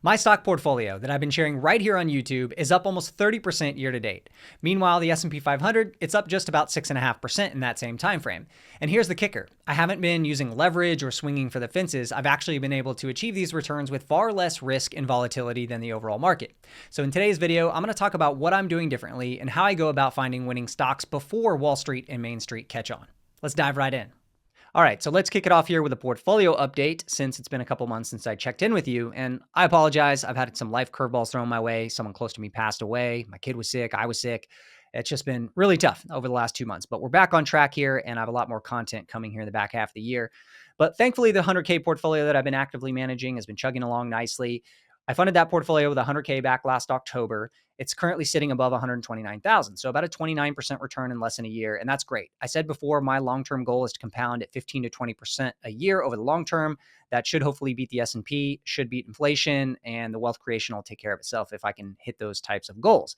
My stock portfolio that I've been sharing right here on YouTube is up almost 30% year to date. Meanwhile, the S&P 500, it's up just about 6.5% in that same time frame. And here's the kicker. I haven't been using leverage or swinging for the fences. I've actually been able to achieve these returns with far less risk and volatility than the overall market. So in today's video, I'm going to talk about what I'm doing differently and how I go about finding winning stocks before Wall Street and Main Street catch on. Let's dive right in. All right, so let's kick it off here with a portfolio update since it's been a couple months since I checked in with you. And I apologize. I've had some life curveballs thrown my way. Someone close to me passed away. My kid was sick. I was sick. It's just been really tough over the last 2 months, but we're back on track here and I have a lot more content coming here in the back half of the year. But thankfully, the 100K portfolio that I've been actively managing has been chugging along nicely. I funded that portfolio with 100K back last October. It's currently sitting above 129,000. So about a 29% return in less than a year. And that's great. I said before, my long-term goal is to compound at 15 to 20% a year over the long term. That should hopefully beat the S&P, should beat inflation, and the wealth creation will take care of itself if I can hit those types of goals.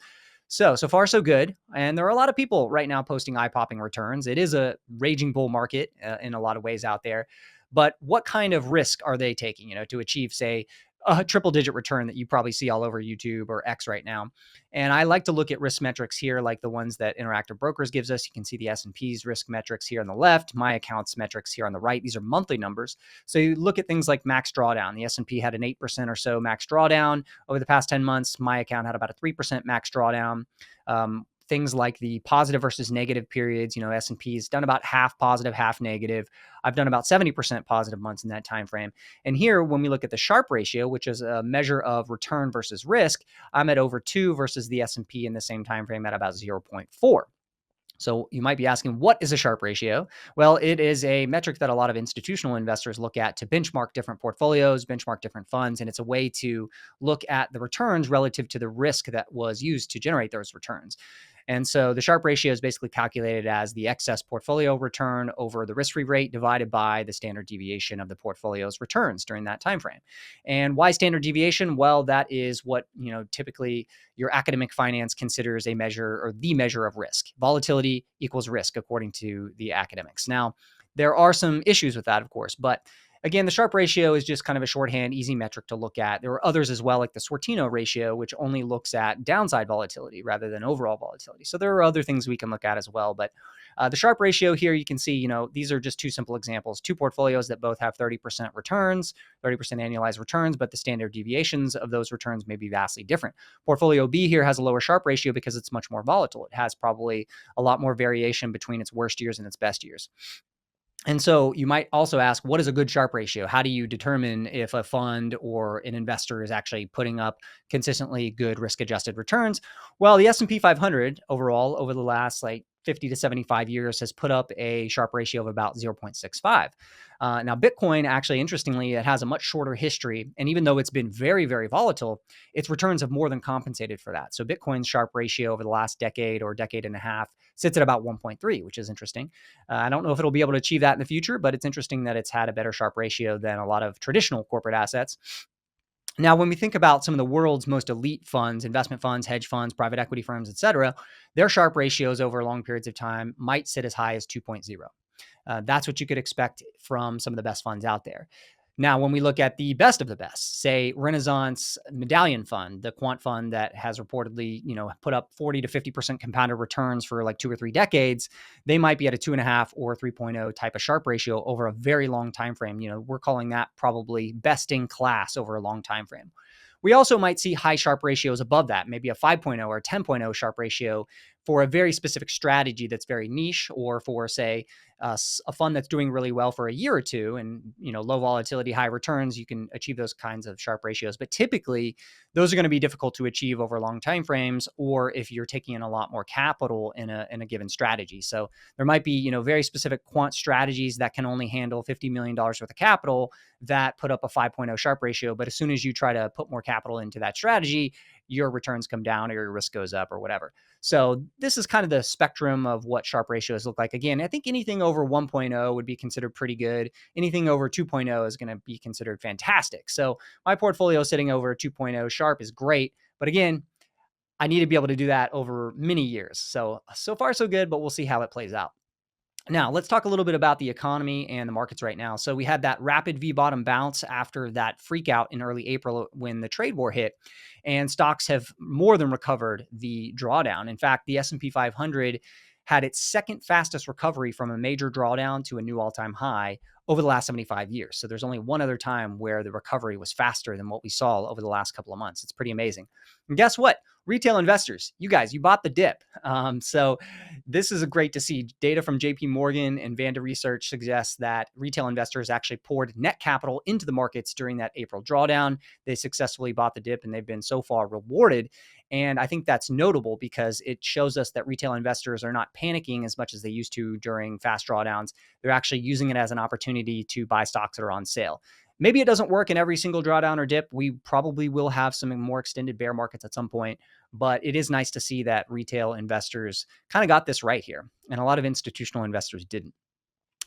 So far, so good. And there are a lot of people right now posting eye-popping returns. It is a raging bull market in a lot of ways out there. But what kind of risk are they taking, to achieve, say, a triple digit return that you probably see all over YouTube or X right now? And I like to look at risk metrics here, like the ones that Interactive Brokers gives us. You can see the S&P's risk metrics here on the left, my account's metrics here on the right. These are monthly numbers. So you look at things like max drawdown. The S&P had an 8% or so max drawdown over the past 10 months. My account had about a 3% max drawdown. Things like the positive versus negative periods, S&P has done about half positive, half negative. I've done about 70% positive months in that time frame. And here, when we look at the Sharpe ratio, which is a measure of return versus risk, I'm at over 2 versus the S&P in the same time frame at about 0.4. So you might be asking, what is a Sharpe ratio? Well, it is a metric that a lot of institutional investors look at to benchmark different portfolios, benchmark different funds, and it's a way to look at the returns relative to the risk that was used to generate those returns. And so the Sharpe ratio is basically calculated as the excess portfolio return over the risk-free rate divided by the standard deviation of the portfolio's returns during that time frame. And why standard deviation? Well, that is what, typically your academic finance considers a measure or the measure of risk. Volatility equals risk, according to the academics. Now, there are some issues with that, of course, but again, the Sharpe ratio is just kind of a shorthand, easy metric to look at. There are others as well, like the Sortino ratio, which only looks at downside volatility rather than overall volatility. So there are other things we can look at as well. But the Sharpe ratio here, you can see, these are just two simple examples. Two portfolios that both have 30% returns, 30% annualized returns, but the standard deviations of those returns may be vastly different. Portfolio B here has a lower Sharpe ratio because it's much more volatile. It has probably a lot more variation between its worst years and its best years. And so you might also ask, what is a good Sharpe ratio? How do you determine if a fund or an investor is actually putting up consistently good risk-adjusted returns? Well, the S&P 500 overall over the last 50 to 75 years has put up a Sharpe ratio of about 0.65. Now, Bitcoin, actually, interestingly, it has a much shorter history. And even though it's been very, very volatile, its returns have more than compensated for that. So Bitcoin's Sharpe ratio over the last decade or decade and a half sits at about 1.3, which is interesting. I don't know if it'll be able to achieve that in the future, but it's interesting that it's had a better Sharpe ratio than a lot of traditional corporate assets. Now, when we think about some of the world's most elite funds, investment funds, hedge funds, private equity firms, et cetera, their Sharpe ratios over long periods of time might sit as high as 2.0. That's what you could expect from some of the best funds out there. Now, when we look at the best of the best, say Renaissance Medallion Fund, the quant fund that has reportedly, put up 40 to 50% compounded returns for 2 or 3 decades, they might be at a 2.5 or 3.0 type of Sharpe ratio over a very long time frame. We're calling that probably best in class over a long time frame. We also might see high Sharpe ratios above that, maybe a 5.0 or 10.0 Sharpe ratio for a very specific strategy that's very niche, or for, say, a fund that's doing really well for a year or two and, low volatility, high returns, you can achieve those kinds of Sharpe ratios. But typically, those are going to be difficult to achieve over long time frames, or if you're taking in a lot more capital in a given strategy. So there might be, very specific quant strategies that can only handle $50 million worth of capital that put up a 5.0 Sharpe ratio. But as soon as you try to put more capital into that strategy, your returns come down or your risk goes up or whatever. So this is kind of the spectrum of what Sharpe ratios look like. Again, I think anything over 1.0 would be considered pretty good. Anything over 2.0 is going to be considered fantastic. So my portfolio sitting over 2.0 Sharpe is great. But again, I need to be able to do that over many years. So far, so good, but we'll see how it plays out. Now, let's talk a little bit about the economy and the markets right now. So we had that rapid V-bottom bounce after that freak out in early April when the trade war hit, and stocks have more than recovered the drawdown. In fact, the S&P 500 had its second fastest recovery from a major drawdown to a new all-time high over the last 75 years. So there's only one other time where the recovery was faster than what we saw over the last couple of months. It's pretty amazing. And guess what? Retail investors, you guys, you bought the dip. So this is great to see. Data from JP Morgan and Vanda Research suggests that retail investors actually poured net capital into the markets during that April drawdown. They successfully bought the dip and they've been so far rewarded. And I think that's notable because it shows us that retail investors are not panicking as much as they used to during fast drawdowns. They're actually using it as an opportunity to buy stocks that are on sale. Maybe it doesn't work in every single drawdown or dip. We probably will have some more extended bear markets at some point, but it is nice to see that retail investors kind of got this right here, and a lot of institutional investors didn't.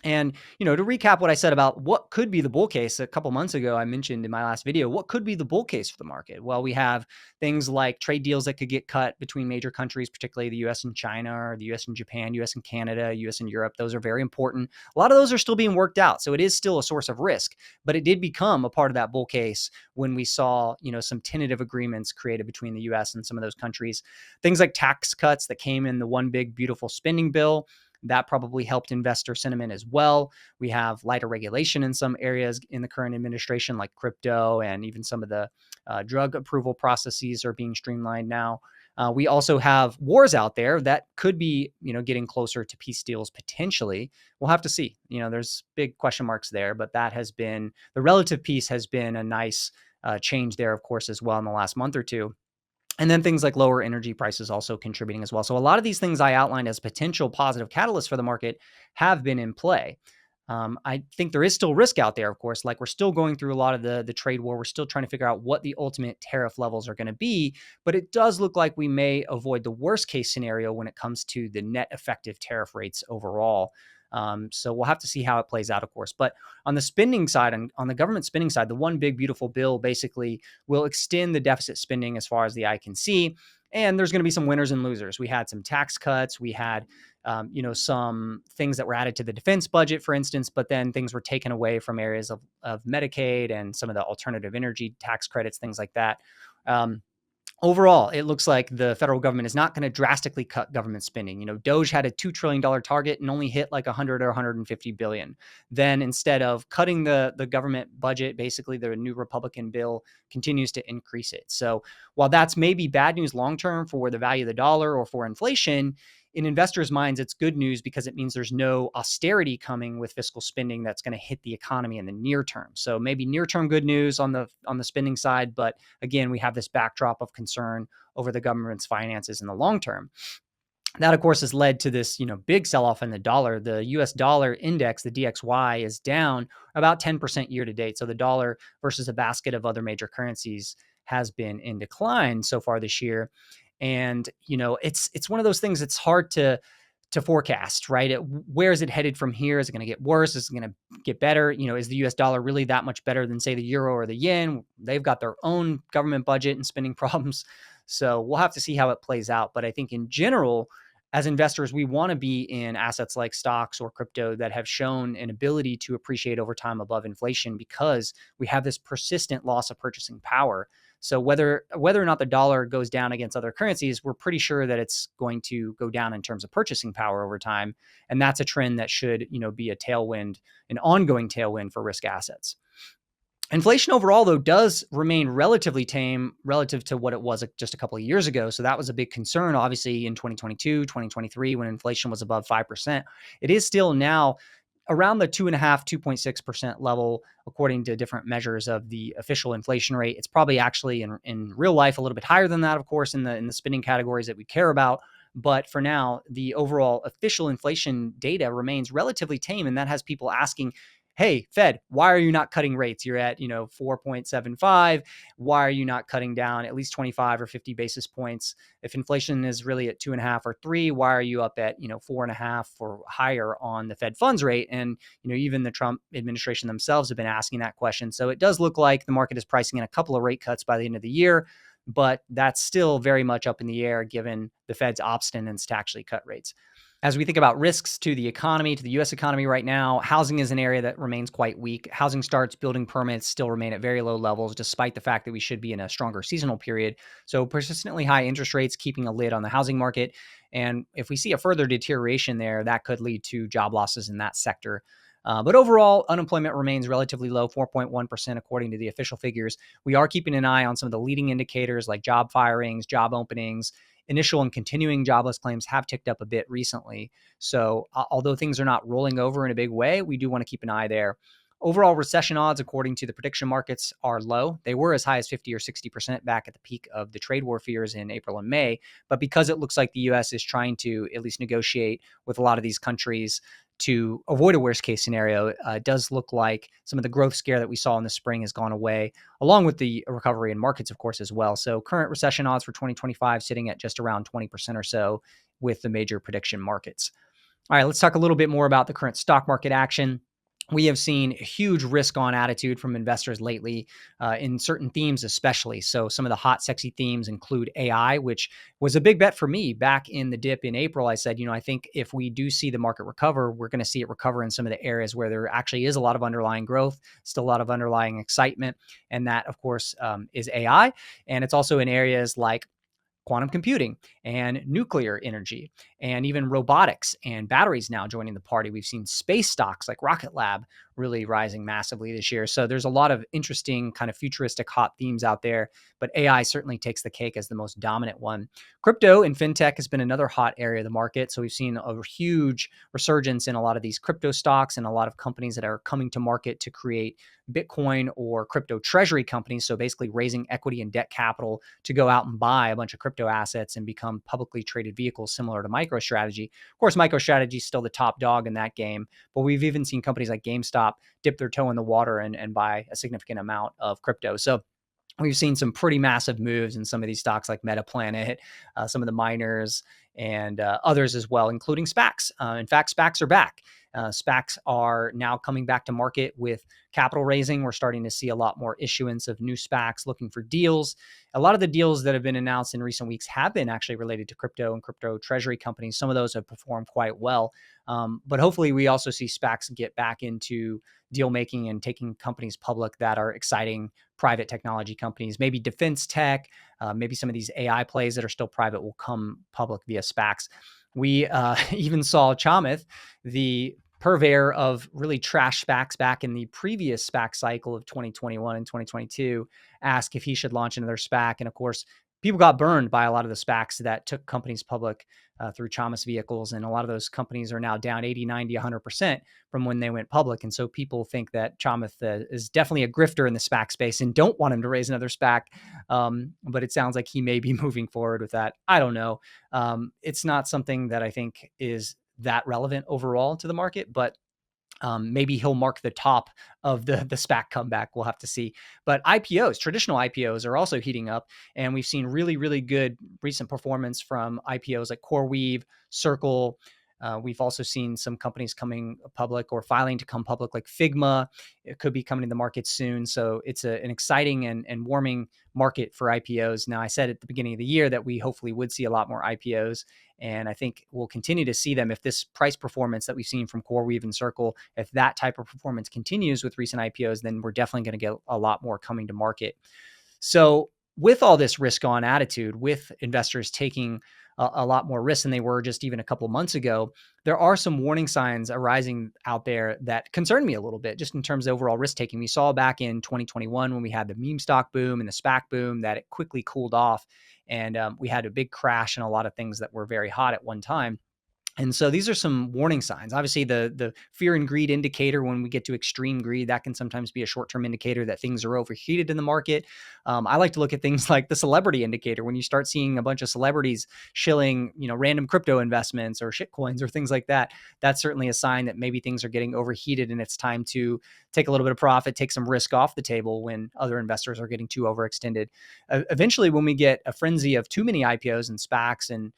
And, to recap what I said about what could be the bull case a couple months ago, I mentioned in my last video, what could be the bull case for the market? Well, we have things like trade deals that could get cut between major countries, particularly the US and China, or the US and Japan, US and Canada, US and Europe. Those are very important. A lot of those are still being worked out. So it is still a source of risk, but it did become a part of that bull case when we saw, some tentative agreements created between the US and some of those countries. Things like tax cuts that came in the one big beautiful spending bill, that probably helped investor sentiment as well. We have lighter regulation in some areas in the current administration, like crypto, and even some of the drug approval processes are being streamlined now. We also have wars out there that could be, getting closer to peace deals potentially. We'll have to see. There's big question marks there, but that has been the relative peace has been a nice change there, of course, as well in the last month or two. And then things like lower energy prices also contributing as well. So a lot of these things I outlined as potential positive catalysts for the market have been in play. I think there is still risk out there, of course, like we're still going through a lot of the trade war. We're still trying to figure out what the ultimate tariff levels are going to be, but it does look like we may avoid the worst case scenario when it comes to the net effective tariff rates overall. So we'll have to see how it plays out, of course. But on the spending side, and on the government spending side, the one big beautiful bill basically will extend the deficit spending as far as the eye can see. And there's going to be some winners and losers. We had some tax cuts. We had, some things that were added to the defense budget, for instance, but then things were taken away from areas of Medicaid and some of the alternative energy tax credits, things like that. Overall, it looks like the federal government is not going to drastically cut government spending. Doge had a $2 trillion target and only hit like 100 or 150 billion. Then instead of cutting the government budget, basically the new Republican bill continues to increase it. So while that's maybe bad news long-term for the value of the dollar or for inflation, in investors' minds, it's good news because it means there's no austerity coming with fiscal spending that's going to hit the economy in the near term. So maybe near-term good news on the spending side, but again, we have this backdrop of concern over the government's finances in the long term. That, of course, has led to this, big sell-off in the dollar. The US dollar index, the DXY, is down about 10% year to date. So the dollar versus a basket of other major currencies has been in decline so far this year. And, it's one of those things that's hard to forecast, right? Where is it headed from here? Is it going to get worse? Is it going to get better? Is the US dollar really that much better than, say, the euro or the yen? They've got their own government budget and spending problems. So we'll have to see how it plays out. But I think in general, as investors, we want to be in assets like stocks or crypto that have shown an ability to appreciate over time above inflation because we have this persistent loss of purchasing power. So whether or not the dollar goes down against other currencies, we're pretty sure that it's going to go down in terms of purchasing power over time. And that's a trend that should, be a tailwind, an ongoing tailwind for risk assets. Inflation overall, though, does remain relatively tame relative to what it was just a couple of years ago. So that was a big concern, obviously, in 2022, 2023, when inflation was above 5%. It is still now around the 2.5%, 2.6% level, according to different measures of the official inflation rate. It's probably actually in real life a little bit higher than that, of course, in the spending categories that we care about. But for now, the overall official inflation data remains relatively tame, and that has people asking, hey, Fed, why are you not cutting rates? You're at, 4.75. Why are you not cutting down at least 25 or 50 basis points? If inflation is really at 2.5 or 3, why are you up at, 4.5 or higher on the Fed funds rate? And, even the Trump administration themselves have been asking that question. So it does look like the market is pricing in a couple of rate cuts by the end of the year, but that's still very much up in the air given the Fed's obstinance to actually cut rates. As we think about risks to the economy, to the US economy right now, housing is an area that remains quite weak. Housing starts, building permits still remain at very low levels, despite the fact that we should be in a stronger seasonal period. So, persistently high interest rates keeping a lid on the housing market. And if we see a further deterioration there, that could lead to job losses in that sector. But overall, unemployment remains relatively low, 4.1% according to the official figures. We are keeping an eye on some of the leading indicators like job firings, job openings. Initial and continuing jobless claims have ticked up a bit recently. So, although things are not rolling over in a big way, we do want to keep an eye there. Overall recession odds, according to the prediction markets, are low. They were as high as 50 or 60% back at the peak of the trade war fears in April and May. But because it looks like the US is trying to at least negotiate with a lot of these countries to avoid a worst case scenario, it does look like some of the growth scare that we saw in the spring has gone away, along with the recovery in markets, of course, as well. So current recession odds for 2025 sitting at just around 20% or so with the major prediction markets. All right, let's talk a little bit more about the current stock market action. We have seen a huge risk on attitude from investors lately in certain themes, especially. So, some of the hot, sexy themes include AI, which was a big bet for me back in the dip in April. I said, I think if we do see the market recover, we're going to see it recover in some of the areas where there actually is a lot of underlying growth, still a lot of underlying excitement. And that, of course, is AI. And it's also in areas like quantum computing and nuclear energy and even robotics and batteries now joining the party. We've seen space stocks like Rocket Lab really rising massively this year. So there's a lot of interesting kind of futuristic hot themes out there, but AI certainly takes the cake as the most dominant one. Crypto and fintech has been another hot area of the market. So we've seen a huge resurgence in a lot of these crypto stocks and a lot of companies that are coming to market to create Bitcoin or crypto treasury companies. So basically raising equity and debt capital to go out and buy a bunch of crypto assets and become publicly traded vehicles similar to MicroStrategy. Of course, MicroStrategy is still the top dog in that game, but we've even seen companies like GameStop dip their toe in the water and buy a significant amount of crypto. So we've seen some pretty massive moves in some of these stocks like Metaplanet, some of the miners, and others as well, including SPACs. In fact, SPACs are back. SPACs are now coming back to market with capital raising. We're starting to see a lot more issuance of new SPACs looking for deals. A lot of the deals that have been announced in recent weeks have been actually related to crypto and crypto treasury companies. Some of those have performed quite well. But hopefully we also see SPACs get back into deal making and taking companies public that are exciting private technology companies, maybe defense tech, maybe some of these AI plays that are still private will come public via SPACs. We even saw Chamath, the purveyor of really trash SPACs back in the previous SPAC cycle of 2021 and 2022, ask if he should launch another SPAC. And of course, people got burned by a lot of the SPACs that took companies public through Chamath's vehicles. And a lot of those companies are now down 80, 90, 100% from when they went public. And so people think that Chamath is definitely a grifter in the SPAC space and don't want him to raise another SPAC. But it sounds like he may be moving forward with that. I don't know. It's not something that I think is that relevant overall to the market, but maybe he'll mark the top of the SPAC comeback. We'll have to see. But IPOs, traditional IPOs, are also heating up, and we've seen really, really good recent performance from IPOs like CoreWeave, Circle. We've also seen some companies coming public or filing to come public, like Figma. It could be coming to the market soon. So it's an exciting and warming market for IPOs. Now, I said at the beginning of the year that we hopefully would see a lot more IPOs. And I think we'll continue to see them if this price performance that we've seen from CoreWeave and Circle, if that type of performance continues with recent IPOs, then we're definitely going to get a lot more coming to market. So with all this risk on attitude, with investors taking a lot more risk than they were just even a couple of months ago, there are some warning signs arising out there that concern me a little bit, just in terms of overall risk taking. We saw back in 2021 when we had the meme stock boom and the SPAC boom that it quickly cooled off. And we had a big crash in a lot of things that were very hot at one time. And so these are some warning signs. Obviously, the fear and greed indicator, when we get to extreme greed, that can sometimes be a short-term indicator that things are overheated in the market. I like to look at things like the celebrity indicator. When you start seeing a bunch of celebrities shilling, random crypto investments or shitcoins or things like that, that's certainly a sign that maybe things are getting overheated and it's time to take a little bit of profit, take some risk off the table when other investors are getting too overextended. Eventually, when we get a frenzy of too many IPOs and SPACs and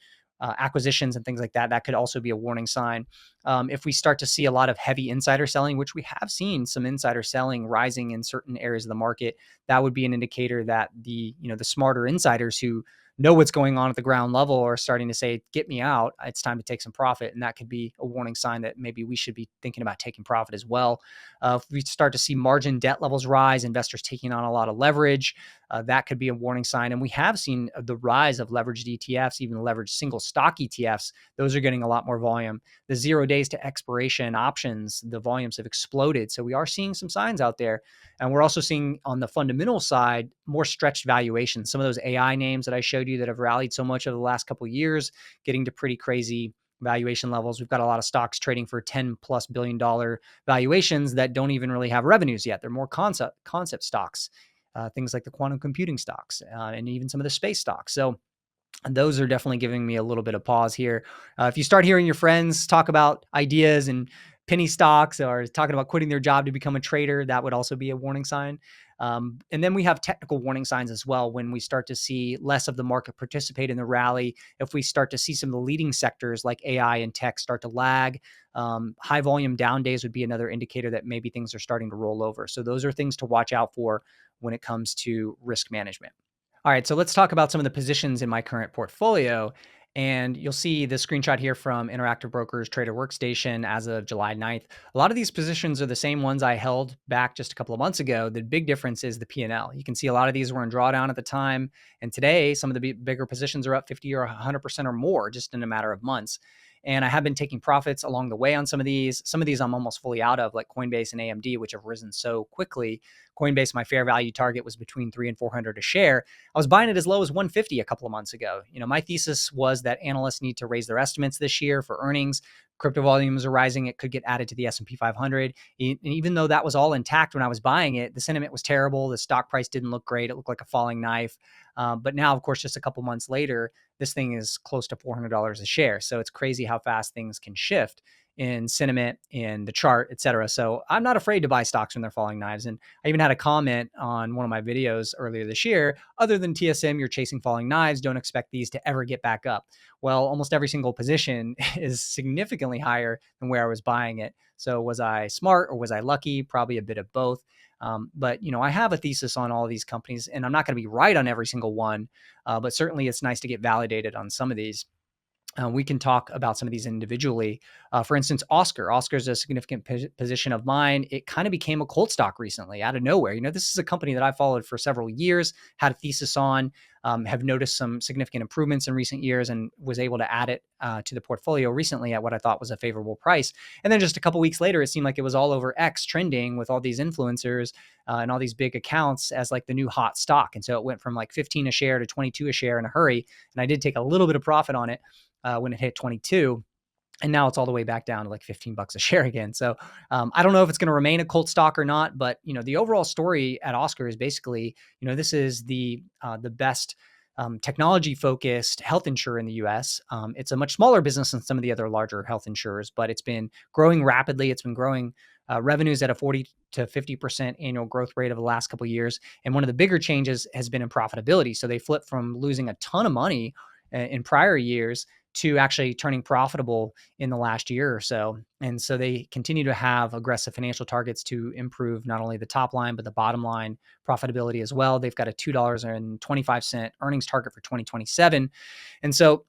acquisitions and things like that, that could also be a warning sign. If we start to see a lot of heavy insider selling, which we have seen some insider selling rising in certain areas of the market, that would be an indicator that the smarter insiders who know what's going on at the ground level are starting to say, get me out, it's time to take some profit. And that could be a warning sign that maybe we should be thinking about taking profit as well. If we start to see margin debt levels rise, investors taking on a lot of leverage, that could be a warning sign. And we have seen the rise of leveraged ETFs, even leveraged single stock ETFs. Those are getting a lot more volume. The 0 days to expiration options, the volumes have exploded. So we are seeing some signs out there. And we're also seeing on the fundamental side, more stretched valuations. Some of those AI names that I showed you that have rallied so much over the last couple of years, getting to pretty crazy valuation levels. We've got a lot of stocks trading for $10+ billion valuations that don't even really have revenues yet. They're more concept stocks, things like the quantum computing stocks, and even some of the space stocks. So those are definitely giving me a little bit of pause here. If you start hearing your friends talk about ideas and penny stocks or talking about quitting their job to become a trader, that would also be a warning sign. And then we have technical warning signs as well when we start to see less of the market participate in the rally. If we start to see some of the leading sectors like AI and tech start to lag, high volume down days would be another indicator that maybe things are starting to roll over. So those are things to watch out for when it comes to risk management. All right, so let's talk about some of the positions in my current portfolio. And you'll see the screenshot here from Interactive Brokers Trader Workstation as of July 9th. A lot of these positions are the same ones I held back just a couple of months ago. The big difference is the P&L. You can see a lot of these were in drawdown at the time. And today, some of the bigger positions are up 50 or 100% or more just in a matter of months. And I have been taking profits along the way on some of these. Some of these I'm almost fully out of, like Coinbase and AMD, which have risen so quickly. Coinbase, my fair value target was between 300 and 400 a share. I was buying it as low as 150 a couple of months ago. My thesis was that analysts need to raise their estimates this year for earnings. Crypto volumes are rising. It could get added to the S&P 500. And even though that was all intact when I was buying it, the sentiment was terrible. The stock price didn't look great. It looked like a falling knife. But now, of course, just a couple months later, this thing is close to $400 a share. So it's crazy how fast things can shift in sentiment, in the chart, et cetera. So I'm not afraid to buy stocks when they're falling knives. And I even had a comment on one of my videos earlier this year, other than TSM, you're chasing falling knives, don't expect these to ever get back up. Well, almost every single position is significantly higher than where I was buying it. So was I smart or was I lucky? Probably a bit of both. But I have a thesis on all of these companies, and I'm not going to be right on every single one. But certainly it's nice to get validated on some of these. We can talk about some of these individually. For instance, Oscar. Oscar is a significant position of mine. It kind of became a cult stock recently out of nowhere. This is a company that I followed for several years, had a thesis on, have noticed some significant improvements in recent years, and was able to add it to the portfolio recently at what I thought was a favorable price. And then just a couple weeks later, it seemed like it was all over X trending with all these influencers and all these big accounts as like the new hot stock. And so it went from like 15 a share to 22 a share in a hurry. And I did take a little bit of profit on it when it hit 22. And now it's all the way back down to like $15 a share again. So I don't know if it's going to remain a cult stock or not, but the overall story at Oscar is basically, this is the best technology focused health insurer in the US. It's a much smaller business than some of the other larger health insurers, but it's been growing rapidly. It's been growing revenues at a 40 to 50% annual growth rate over the last couple of years. And one of the bigger changes has been in profitability. So they flipped from losing a ton of money in prior years to actually turning profitable in the last year or so. And so they continue to have aggressive financial targets to improve not only the top line, but the bottom line profitability as well. They've got a $2.25 earnings target for 2027. And so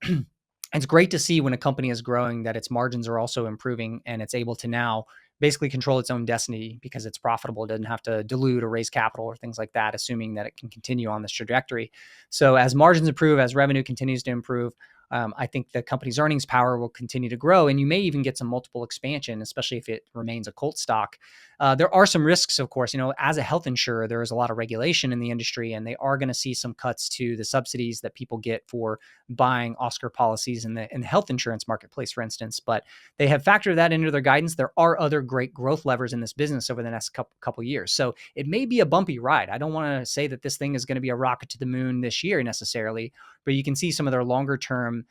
it's great to see when a company is growing that its margins are also improving and it's able to now basically control its own destiny because it's profitable. It doesn't have to dilute or raise capital or things like that, assuming that it can continue on this trajectory. So as margins improve, as revenue continues to improve, I think the company's earnings power will continue to grow, and you may even get some multiple expansion, especially if it remains a cult stock. There are some risks, of course. As a health insurer, there is a lot of regulation in the industry, and they are going to see some cuts to the subsidies that people get for buying Oscar policies in the health insurance marketplace, for instance. But they have factored that into their guidance. There are other great growth levers in this business over the next couple years. So it may be a bumpy ride. I don't want to say that this thing is going to be a rocket to the moon this year necessarily, but you can see some of their longer term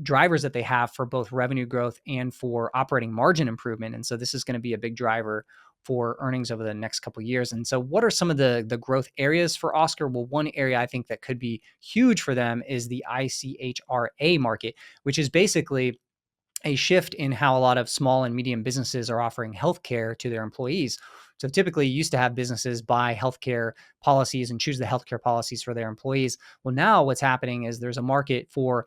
drivers that they have for both revenue growth and for operating margin improvement. And so this is going to be a big driver for earnings over the next couple of years. And so what are some of the growth areas for Oscar? Well, one area I think that could be huge for them is the ICHRA market, which is basically a shift in how a lot of small and medium businesses are offering healthcare to their employees. So typically you used to have businesses buy healthcare policies and choose the healthcare policies for their employees. Well, now what's happening is there's a market for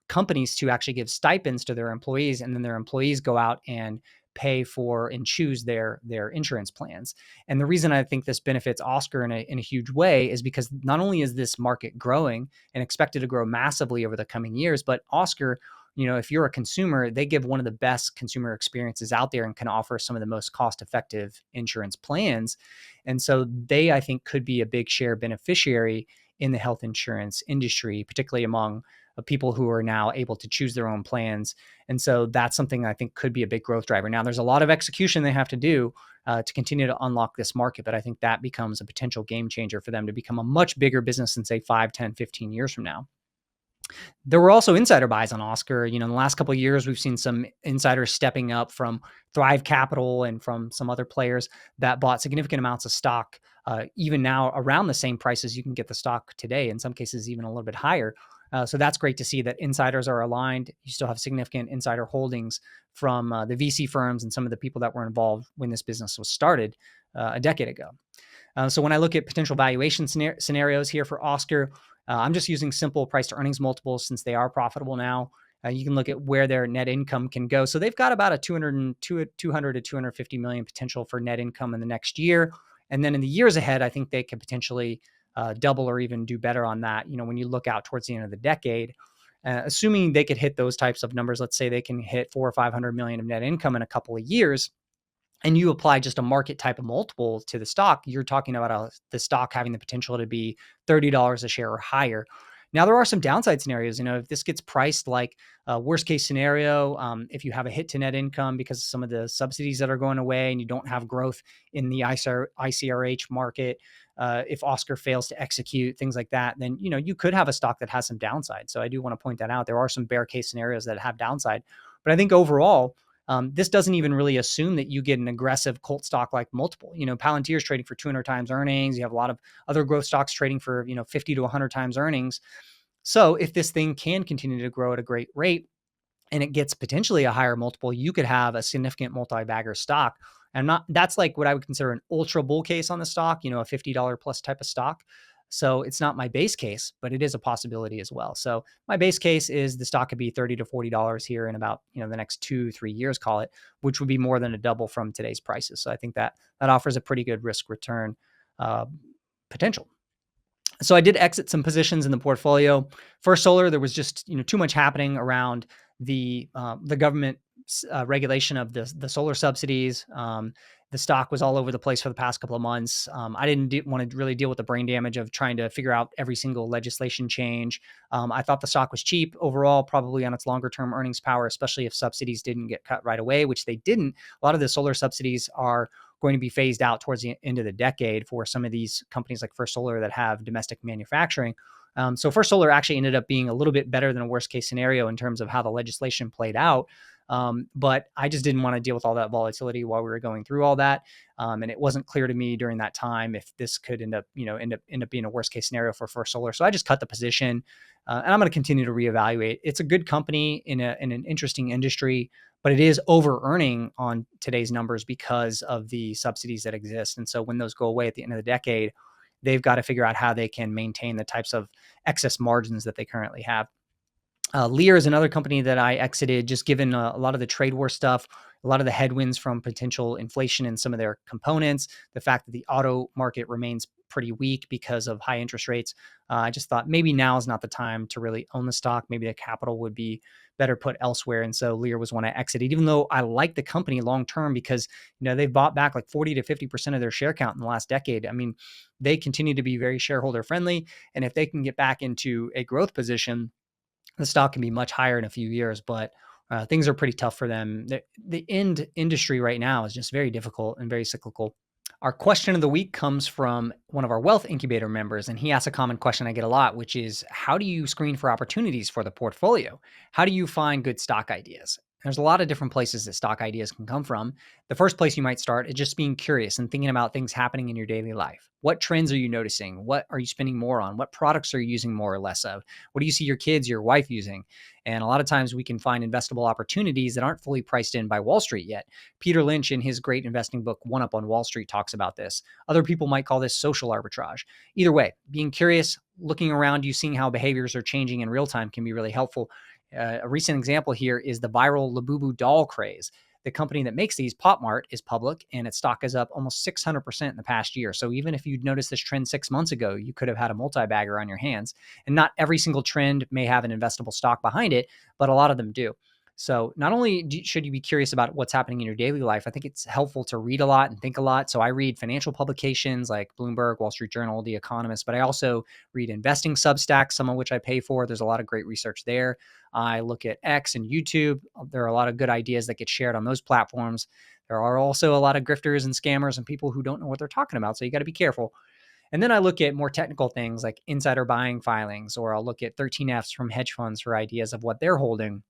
companies to actually give stipends to their employees, and then their employees go out and pay for and choose their insurance plans. And the reason I think this benefits Oscar in a huge way is because not only is this market growing and expected to grow massively over the coming years, but Oscar, if you're a consumer, they give one of the best consumer experiences out there and can offer some of the most cost-effective insurance plans. And so they, I think, could be a big share beneficiary in the health insurance industry, particularly among people who are now able to choose their own plans. And so that's something I think could be a big growth driver. Now, there's a lot of execution they have to do to continue to unlock this market, but I think that becomes a potential game changer for them to become a much bigger business in, say, 5, 10, 15 years from now. There were also insider buys on Oscar. In the last couple of years, we've seen some insiders stepping up from Thrive Capital and from some other players that bought significant amounts of stock, even now around the same prices you can get the stock today, in some cases even a little bit higher. So that's great to see that insiders are aligned. You still have significant insider holdings from the VC firms and some of the people that were involved when this business was started a decade ago. So when I look at potential valuation scenarios here for Oscar, I'm just using simple price to earnings multiples since they are profitable now. You can look at where their net income can go. So they've got about a 200 to 250 million potential for net income in the next year. And then in the years ahead, I think they could potentially double or even do better on that. When you look out towards the end of the decade, assuming they could hit those types of numbers, let's say they can hit 400 or 500 million of net income in a couple of years, and you apply just a market type of multiple to the stock, you're talking about the stock having the potential to be $30 a share or higher. Now, there are some downside scenarios. If this gets priced like a worst case scenario, if you have a hit to net income because of some of the subsidies that are going away and you don't have growth in the ICRH market, if Oscar fails to execute, things like that, then, you could have a stock that has some downside. So I do want to point that out. There are some bear case scenarios that have downside. But I think overall, this doesn't even really assume that you get an aggressive cult stock like multiple. Palantir is trading for 200 times earnings. You have a lot of other growth stocks trading for 50 to 100 times earnings. So if this thing can continue to grow at a great rate and it gets potentially a higher multiple, you could have a significant multi-bagger stock. And that's like what I would consider an ultra bull case on the stock, a $50 plus type of stock. So it's not my base case, but it is a possibility as well. So my base case is the stock could be $30 to $40 here in about, the next 2-3 years, call it, which would be more than a double from today's prices. So I think that offers a pretty good risk return potential. So I did exit some positions in the portfolio. First Solar, there was just too much happening around the government regulation of the solar subsidies. The stock was all over the place for the past couple of months. I didn't want to really deal with the brain damage of trying to figure out every single legislation change. I thought the stock was cheap overall, probably on its longer term earnings power, especially if subsidies didn't get cut right away, which they didn't. A lot of the solar subsidies are going to be phased out towards the end of the decade for some of these companies like First Solar that have domestic manufacturing. So First Solar actually ended up being a little bit better than a worst case scenario in terms of how the legislation played out. But I just didn't want to deal with all that volatility while we were going through all that. And it wasn't clear to me during that time if this could end up being a worst case scenario for First Solar. So I just cut the position, and I'm going to continue to reevaluate. It's a good company in an interesting industry, but it is over earning on today's numbers because of the subsidies that exist. And so when those go away at the end of the decade, they've got to figure out how they can maintain the types of excess margins that they currently have. Lear is another company that I exited, just given a lot of the trade war stuff, a lot of the headwinds from potential inflation in some of their components, the fact that the auto market remains pretty weak because of high interest rates. I just thought maybe now is not the time to really own the stock. Maybe the capital would be better put elsewhere. And so Lear was one I exited, even though I like the company long term because they've bought back like 40 to 50% of their share count in the last decade. I mean, they continue to be very shareholder friendly, and if they can get back into a growth position, the stock can be much higher in a few years, but things are pretty tough for them. The end industry right now is just very difficult and very cyclical. Our question of the week comes from one of our Wealth Incubator members, and he asks a common question I get a lot, which is, how do you screen for opportunities for the portfolio? How do you find good stock ideas? There's a lot of different places that stock ideas can come from. The first place you might start is just being curious and thinking about things happening in your daily life. What trends are you noticing? What are you spending more on? What products are you using more or less of? What do you see your kids, your wife using? And a lot of times we can find investable opportunities that aren't fully priced in by Wall Street yet. Peter Lynch, in his great investing book, One Up on Wall Street, talks about this. Other people might call this social arbitrage. Either way, being curious, looking around you, seeing how behaviors are changing in real time can be really helpful. A recent example here is the viral Labubu doll craze. The company that makes these, Pop Mart, is public and its stock is up almost 600% in the past year. So even if you'd noticed this trend 6 months ago, you could have had a multi-bagger on your hands. And not every single trend may have an investable stock behind it, but a lot of them do. So not only should you be curious about what's happening in your daily life, I think it's helpful to read a lot and think a lot. So I read financial publications like Bloomberg, Wall Street Journal, The Economist, but I also read investing Substacks, some of which I pay for. There's a lot of great research there. I look at X and YouTube. There are a lot of good ideas that get shared on those platforms. There are also a lot of grifters and scammers and people who don't know what they're talking about. So you got to be careful. And then I look at more technical things like insider buying filings, or I'll look at 13Fs from hedge funds for ideas of what they're holding.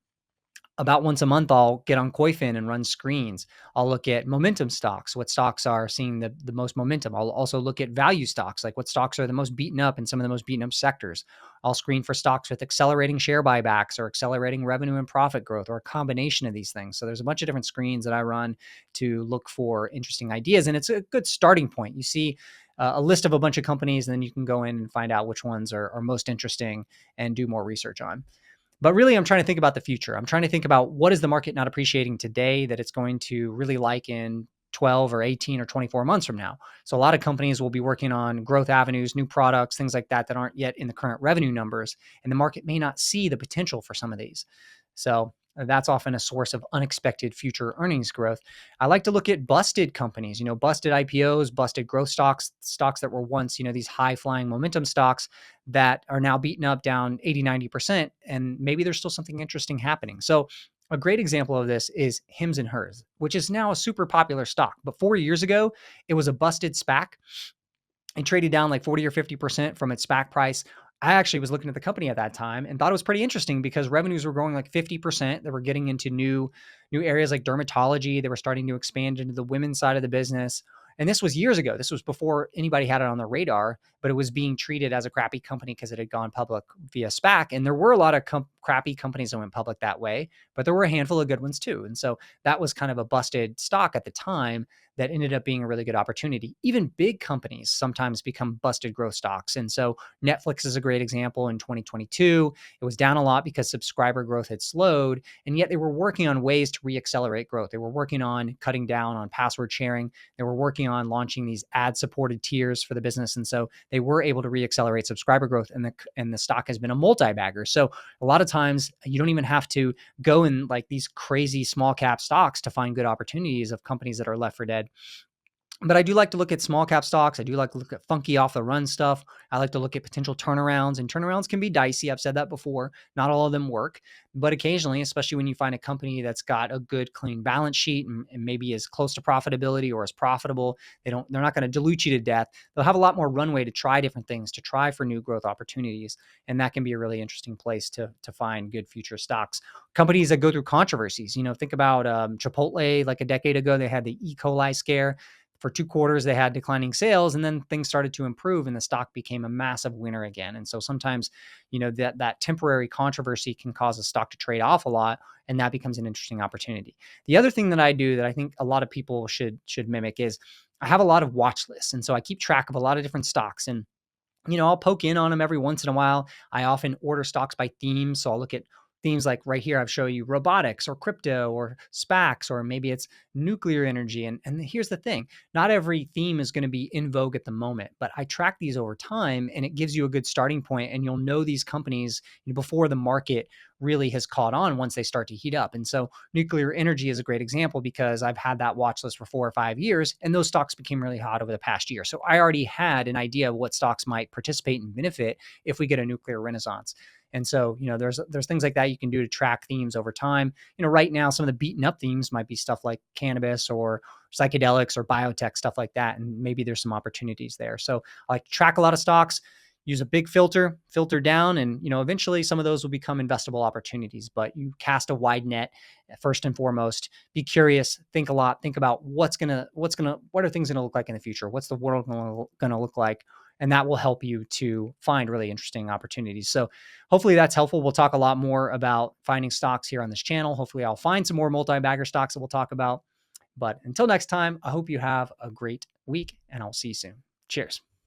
About once a month, I'll get on Koifin and run screens. I'll look at momentum stocks, what stocks are seeing the most momentum. I'll also look at value stocks, like what stocks are the most beaten up in some of the most beaten up sectors. I'll screen for stocks with accelerating share buybacks or accelerating revenue and profit growth, or a combination of these things. So there's a bunch of different screens that I run to look for interesting ideas. And it's a good starting point. You see a list of a bunch of companies, and then you can go in and find out which ones are most interesting and do more research on. But really, I'm trying to think about the future. I'm trying to think about what is the market not appreciating today that it's going to really like in 12 or 18 or 24 months from now. So a lot of companies will be working on growth avenues, new products, things like that aren't yet in the current revenue numbers. And the market may not see the potential for some of these. So that's often a source of unexpected future earnings growth. I like to look at busted companies, busted IPOs, busted growth stocks, stocks that were once, these high flying momentum stocks that are now beaten up down 80, 90%. And maybe there's still something interesting happening. So a great example of this is Hims and Hers, which is now a super popular stock. But 4 years ago, it was a busted SPAC. It traded down like 40 or 50% from its SPAC price. I actually was looking at the company at that time and thought it was pretty interesting because revenues were growing like 50%. They were getting into new areas like dermatology. They were starting to expand into the women's side of the business. And this was years ago. This was before anybody had it on their radar, but it was being treated as a crappy company because it had gone public via SPAC. And there were a lot of crappy companies that went public that way, but there were a handful of good ones too. And so that was kind of a busted stock at the time that ended up being a really good opportunity. Even big companies sometimes become busted growth stocks. And so Netflix is a great example in 2022. It was down a lot because subscriber growth had slowed, and yet they were working on ways to reaccelerate growth. They were working on cutting down on password sharing. They were working on launching these ad-supported tiers for the business. And so they were able to reaccelerate subscriber growth, and the stock has been a multi-bagger. So a lot of times you don't even have to go in like these crazy small cap stocks to find good opportunities of companies that are left for dead. But I do like to look at small cap stocks. I do like to look at funky off the run stuff. I like to look at potential turnarounds, and turnarounds can be dicey. I've said that before. Not all of them work, but occasionally, especially when you find a company that's got a good, clean balance sheet and maybe is close to profitability or is profitable, they're not going to dilute you to death. They'll have a lot more runway to try different things, to try for new growth opportunities. And that can be a really interesting place to find good future stocks. Companies that go through controversies, think about Chipotle. Like a decade ago, they had the E. coli scare. For 2 quarters, they had declining sales, and then things started to improve and the stock became a massive winner again. And so sometimes, that temporary controversy can cause a stock to trade off a lot, and that becomes an interesting opportunity. The other thing that I do that I think a lot of people should mimic is I have a lot of watch lists. And so I keep track of a lot of different stocks, and I'll poke in on them every once in a while. I often order stocks by theme. So I'll look at themes like right here, I've shown you robotics or crypto or SPACs, or maybe it's nuclear energy. And here's the thing, not every theme is going to be in vogue at the moment, but I track these over time and it gives you a good starting point, and you'll know these companies before the market really has caught on once they start to heat up. And so nuclear energy is a great example because I've had that watch list for 4 or 5 years, and those stocks became really hot over the past year. So I already had an idea of what stocks might participate and benefit if we get a nuclear renaissance. And so, there's things like that you can do to track themes over time. Right now, some of the beaten up themes might be stuff like cannabis or psychedelics or biotech, stuff like that. And maybe there's some opportunities there. So I like to track a lot of stocks. use a big filter down, and eventually some of those will become investable opportunities. But you cast a wide net first and foremost. Be curious, think a lot, think about what are things gonna look like in the future? What's the world gonna look like? And that will help you to find really interesting opportunities. So hopefully that's helpful. We'll talk a lot more about finding stocks here on this channel. Hopefully I'll find some more multi-bagger stocks that we'll talk about. But until next time, I hope you have a great week, and I'll see you soon. Cheers.